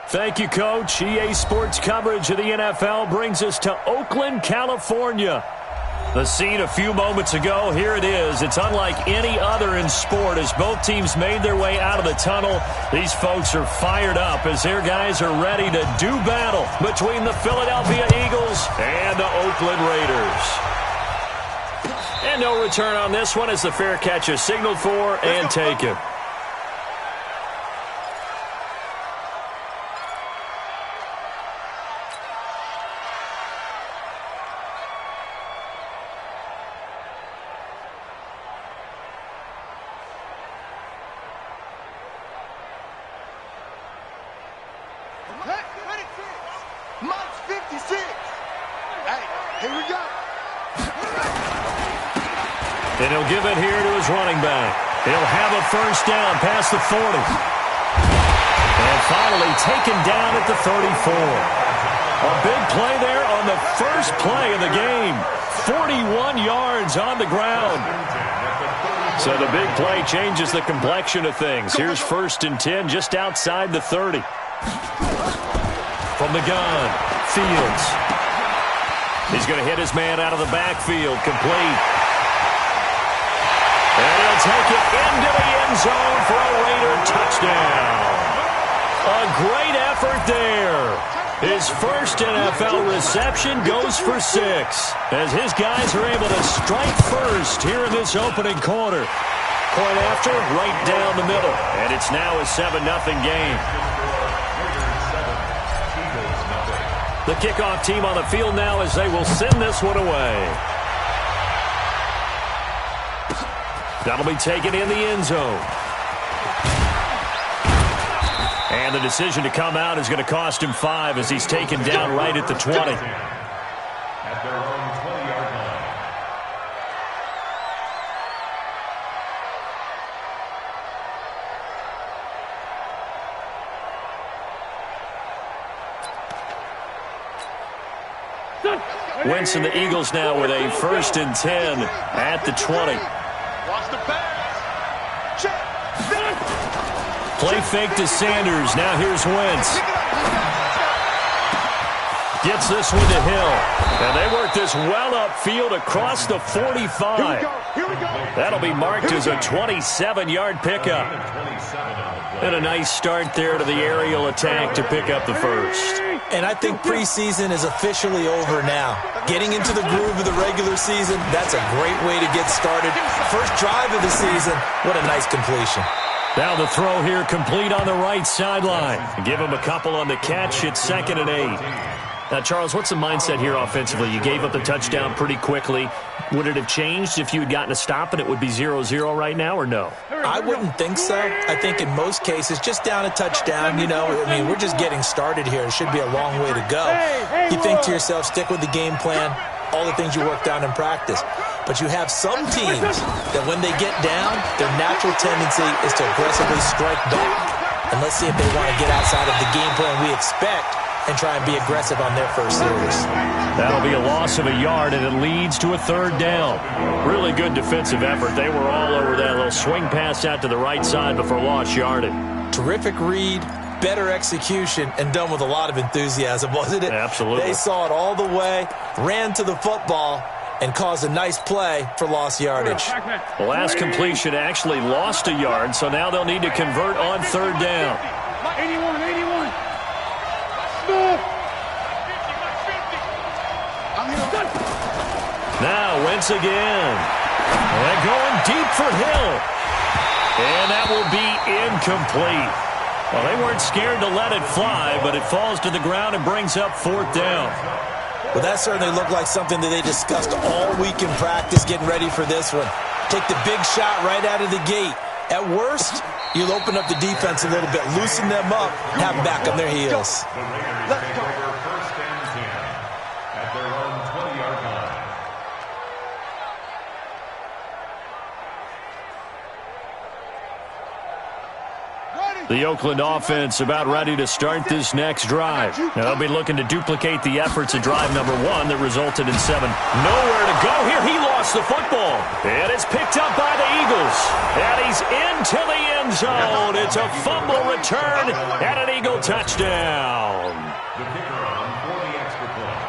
Thank you, Coach. EA Sports coverage of the NFL brings us to Oakland, California. The scene a few moments ago, here it is. It's unlike any other in sport as both teams made their way out of the tunnel. These folks are fired up as their guys are ready to do battle between the Philadelphia Eagles and the Oakland Raiders. And no return on this one as the fair catch is signaled for and taken. And he'll give it here to his running back. He'll have a first down past the 40. And finally taken down at the 34. A big play there on the first play of the game. 41 yards on the ground. So the big play changes the complexion of things. Here's 1st and 10 just outside the 30. From the gun, Fields. He's going to hit his man out of the backfield, complete. And he'll take it into the end zone for a Raider touchdown. A great effort there. His first NFL reception goes for 6 as his guys are able to strike first here in this opening quarter. Point after, right down the middle. And it's now a 7-0 game. The kickoff team on the field now as they will send this one away. That'll be taken in the end zone. And the decision to come out is going to cost him 5 as he's taken down right at the 20. At their own 20-yard line. Wentz and the Eagles now with a 1st and 10 at the 20. Play fake to Sanders. Now here's Wentz. Gets this one to Hill. And they work this well upfield across the 45. That'll be marked as a 27-yard pickup. And a nice start there to the aerial attack to pick up the first. And I think preseason is officially over now. Getting into the groove of the regular season, that's a great way to get started. First drive of the season, what a nice completion. Now the throw here complete on the right sideline. Give him a couple on the catch. It's 2nd and 8. Now, Charles, what's the mindset here offensively? You gave up the touchdown pretty quickly. Would it have changed if you had gotten a stop and it would be 0-0 right now, or no? I wouldn't think so. I think in most cases, just down a touchdown, we're just getting started here. It should be a long way to go. You think to yourself, stick with the game plan, all the things you worked out in practice. But you have some teams that when they get down, their natural tendency is to aggressively strike back. And let's see if they want to get outside of the game plan we expect and try and be aggressive on their first series. That'll be a loss of a yard, and it leads to a 3rd down. Really good defensive effort. They were all over that little swing pass out to the right side before lost yardage. Terrific read, better execution, and done with a lot of enthusiasm, wasn't it? Absolutely. They saw it all the way, ran to the football, and caused a nice play for lost yardage. The last completion actually lost a yard, so now they'll need to convert on 3rd down. 81. Now Wentz again. And going deep for Hill. And that will be incomplete. Well, they weren't scared to let it fly, but it falls to the ground and brings up 4th down. Well, that certainly looked like something that they discussed all week in practice getting ready for this one. Take the big shot right out of the gate. At worst, you'll open up the defense a little bit, loosen them up, have them back on their heels. Let's go. 1st and 10 at their own 20-yard line. Ready. The Oakland offense about ready to start this next drive. Now they'll be looking to duplicate the efforts of drive number 1 that resulted in 7. Nowhere to go here. He lost the football. And it's picked up by the Eagles. And he's into the end zone. It's a fumble return and an Eagle touchdown.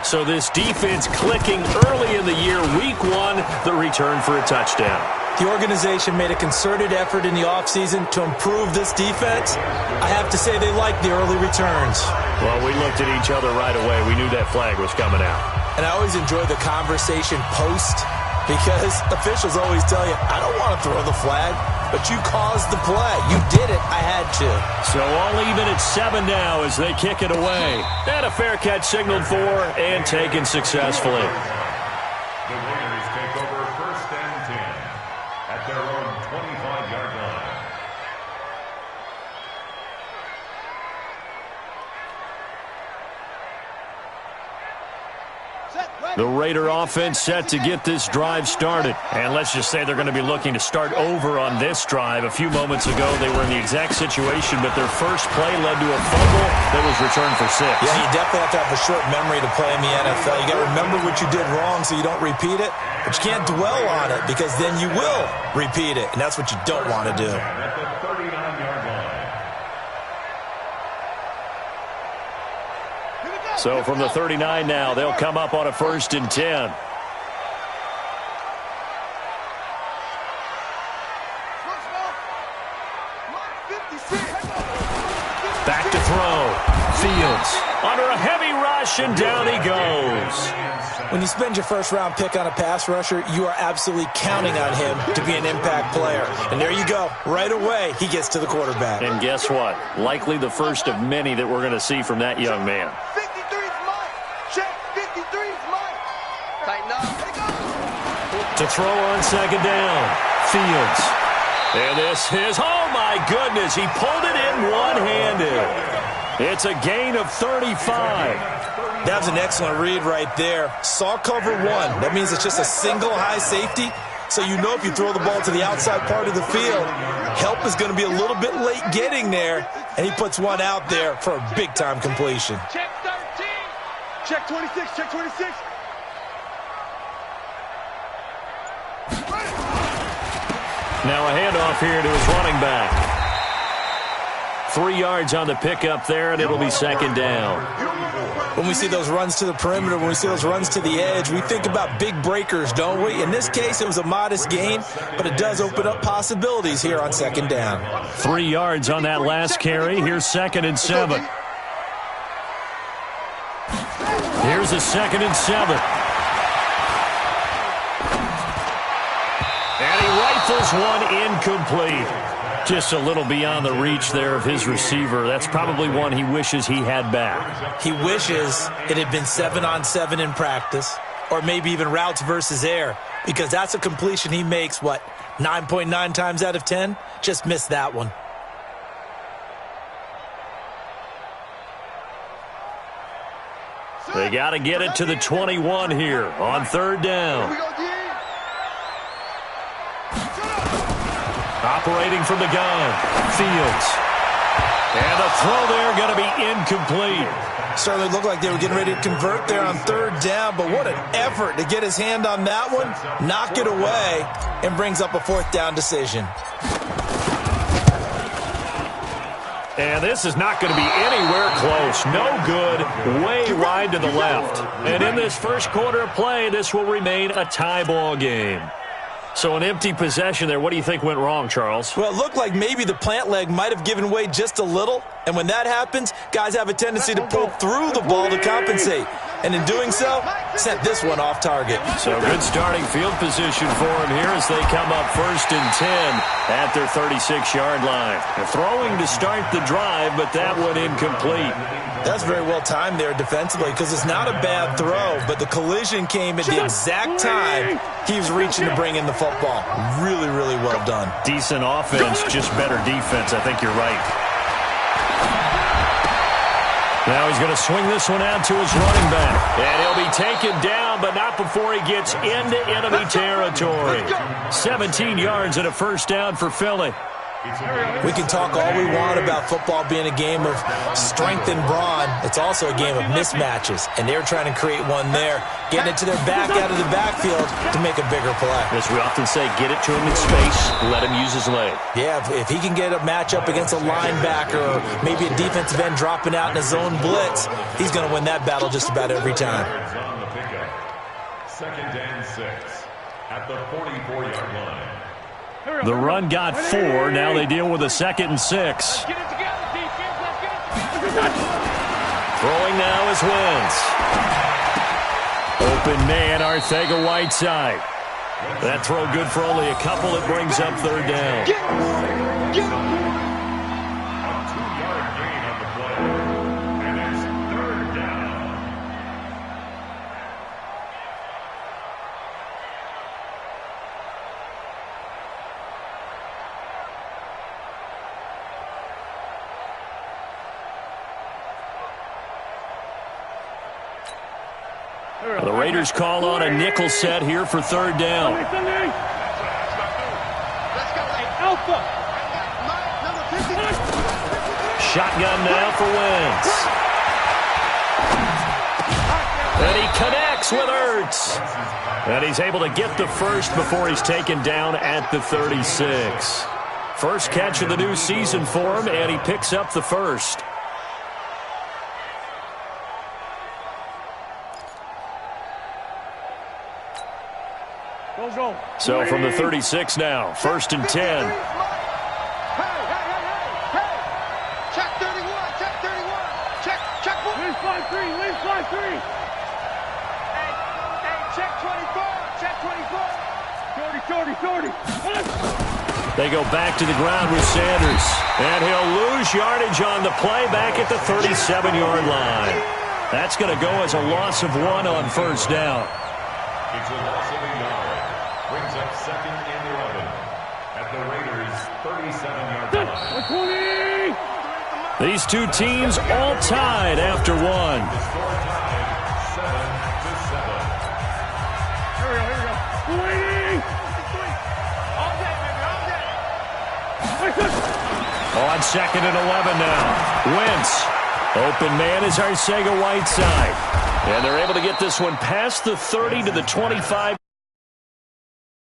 So this defense clicking early in the year, week 1, the return for a touchdown. The organization made a concerted effort in the offseason to improve this defense. I have to say they like the early returns. Well, we looked at each other right away. We knew that flag was coming out. And I always enjoy the conversation post because officials always tell you, I don't want to throw the flag, but you caused the play. You did it. I had to. So all even at 7 now as they kick it away. And a fair catch signaled for and taken successfully. The Raiders take over 1st and 10 at their own 25-yard line. The Raider offense set to get this drive started. And let's just say they're going to be looking to start over on this drive. A few moments ago, they were in the exact situation, but their first play led to a fumble that was returned for 6. Yeah, you definitely have to have a short memory to play in the NFL. You got to remember what you did wrong so you don't repeat it, but you can't dwell on it because then you will repeat it, and that's what you don't want to do. At the 39-yard line. So from the 39 now, they'll come up on a 1st and 10. Back to throw. Fields under a heavy rush, and down he goes. When you spend your first-round pick on a pass rusher, you are absolutely counting on him to be an impact player. And there you go. Right away, he gets to the quarterback. And guess what? Likely the first of many that we're going to see from that young man. 53's mine. Check. 53's mine. Tighten up. To throw on 2nd down. Fields. And this is, oh my goodness, he pulled it in one-handed. It's a gain of 35. That was an excellent read right there. Saw cover 1. That means it's just a single high safety. So you know if you throw the ball to the outside part of the field, help is going to be a little bit late getting there. And he puts one out there for a big-time completion. Check 13. Check 26. Check 26. Now a handoff here to his running back. 3 yards on the pickup there, and it'll be 2nd down. When we see those runs to the perimeter, when we see those runs to the edge, we think about big breakers, don't we? In this case, it was a modest gain, but it does open up possibilities here on 2nd down. 3 yards on that last carry. Here's 2nd and 7. Here's a 2nd and 7. And he rifles one incomplete. Just a little beyond the reach there of his receiver. That's probably one he wishes he had back. He wishes it had been 7-on-7 in practice, or maybe even routes versus air, because that's a completion he makes, 9.9 times out of 10? Just missed that one. They got to get it to the 21 here on 3rd down. Operating from the gun, Fields. And the throw there going to be incomplete. Certainly looked like they were getting ready to convert there on 3rd down, but what an effort to get his hand on that one, knock it away, and brings up a 4th down decision. And this is not going to be anywhere close. No good, way wide to the left. And in this first quarter of play, this will remain a tie ball game. So an empty possession there. What do you think went wrong, Charles? Well, it looked like maybe the plant leg might have given way just a little. And when that happens, guys have a tendency to pull through the ball to compensate. And in doing so, sent this one off target. So good starting field position for him here as they come up 1st and 10 at their 36-yard line. They're throwing to start the drive, but that one incomplete. That's very well timed there defensively because it's not a bad throw, but the collision came at the exact time he was reaching to bring in the football. Really, really well done. Decent offense, just better defense. I think you're right. Now he's going to swing this one out to his running back. And he'll be taken down, but not before he gets into enemy territory. 17 yards and a 1st down for Philly. We can talk all we want about football being a game of strength and brawn. It's also a game of mismatches, and they're trying to create one there, getting it to their back out of the backfield to make a bigger play. As we often say, get it to him in space, let him use his leg. Yeah, if he can get a matchup against a linebacker or maybe a defensive end dropping out in a zone blitz, he's going to win that battle just about every time. On the pickup. 2nd and 6 at the 44-yard line. The run got 4. Now they deal with a 2nd and 6. Throwing now is Wentz. Open man, Arcega-Whiteside. That throw good for only a couple. It brings up 3rd down. A 2-yard gain on the play. And it's 3rd down. The Raiders call on a nickel set here for 3rd down. Shotgun now for Wentz. And he connects with Ertz. And he's able to get the first before he's taken down at the 36. First catch of the new season for him, and he picks up the first. So from the 36 now, 1st and 10. Hey. Check 31, check 31. Check 1. Leave 5-3, leave 5-3. Hey, check 24, check 24. 30. They go back to the ground with Sanders. And he'll lose yardage on the play back at the 37-yard line. That's going to go as a loss of 1 on 1st down. It's a loss of a yard. Brings up 2nd and 11 at the Raiders' 37-yard line. These two teams all tied after 1. The score tied 7-7. Here we go. On 2nd and 11 now. Wentz. Open man is Arcega-Whiteside. And they're able to get this one past the 30 to the 25.